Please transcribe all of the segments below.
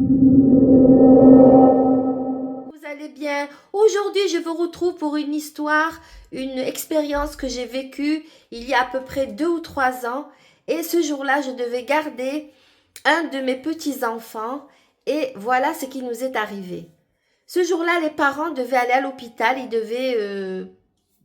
Vous allez bien? Aujourd'hui, je vous retrouve pour une histoire, une expérience que j'ai vécue il y a à peu près 2 ou 3 ans. Et ce jour-là, je devais garder un de mes petits-enfants. Et voilà ce qui nous est arrivé. Ce jour-là, les parents devaient aller à l'hôpital. Ils devaient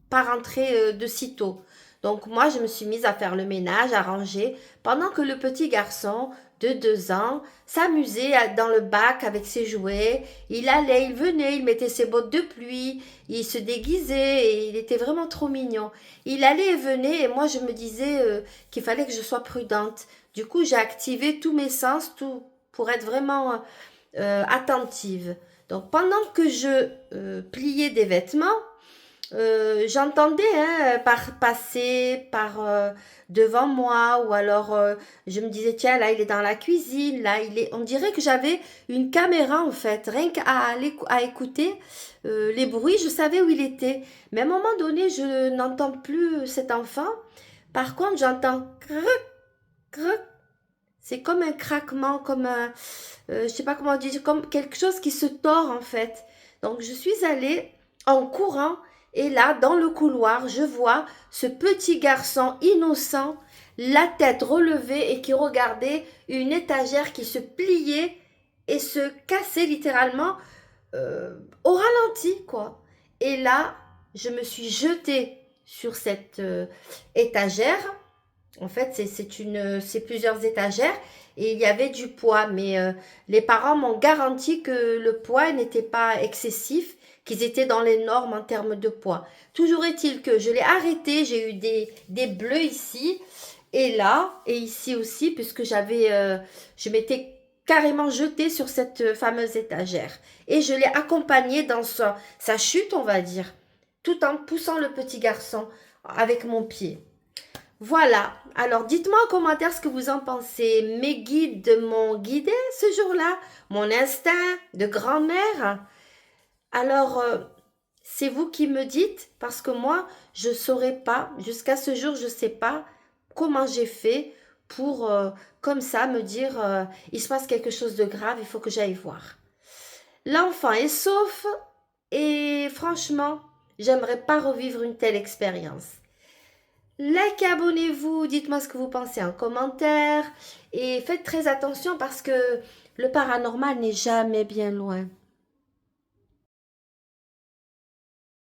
pas rentrer de sitôt. Donc moi, je me suis mise à faire le ménage, à ranger, pendant que le petit garçon de 2 ans s'amusait dans le bac avec ses jouets. Il allait, il venait, il mettait ses bottes de pluie, il se déguisait et il était vraiment trop mignon. Il allait et venait et moi, je me disais qu'il fallait que je sois prudente. Du coup, j'ai activé tous mes sens, tout pour être vraiment attentive. Donc pendant que je pliais des vêtements, j'entendais passer par devant moi ou alors je me disais tiens là il est dans la cuisine, là il est, on dirait que j'avais une caméra en fait, rien à écouter les bruits, je savais où il était, mais à un moment donné je n'entends plus cet enfant. Par contre j'entends croc croc, c'est comme un craquement, comme un je sais pas comment dire, comme quelque chose qui se tord en fait. Donc je suis allée en courant et là, dans le couloir, je vois ce petit garçon innocent, la tête relevée et qui regardait une étagère qui se pliait et se cassait littéralement au ralenti, quoi. Et là, je me suis jetée sur cette étagère. En fait, c'est plusieurs étagères et il y avait du poids. Mais les parents m'ont garanti que le poids n'était pas excessif, qu'ils étaient dans les normes en termes de poids. Toujours est-il que je l'ai arrêté, j'ai eu des bleus ici et là et ici aussi, puisque je m'étais carrément jetée sur cette fameuse étagère. Et je l'ai accompagné dans sa chute, on va dire, tout en poussant le petit garçon avec mon pied. Voilà, alors dites-moi en commentaire ce que vous en pensez. Mes guides m'ont guidé ce jour-là, mon instinct de grand-mère. Alors, c'est vous qui me dites, parce que moi, je ne saurais pas, jusqu'à ce jour, je ne sais pas comment j'ai fait pour, comme ça, me dire, il se passe quelque chose de grave, il faut que j'aille voir. L'enfant est sauf et franchement, j'aimerais pas revivre une telle expérience. Likez, abonnez-vous, dites-moi ce que vous pensez en commentaire et faites très attention parce que le paranormal n'est jamais bien loin.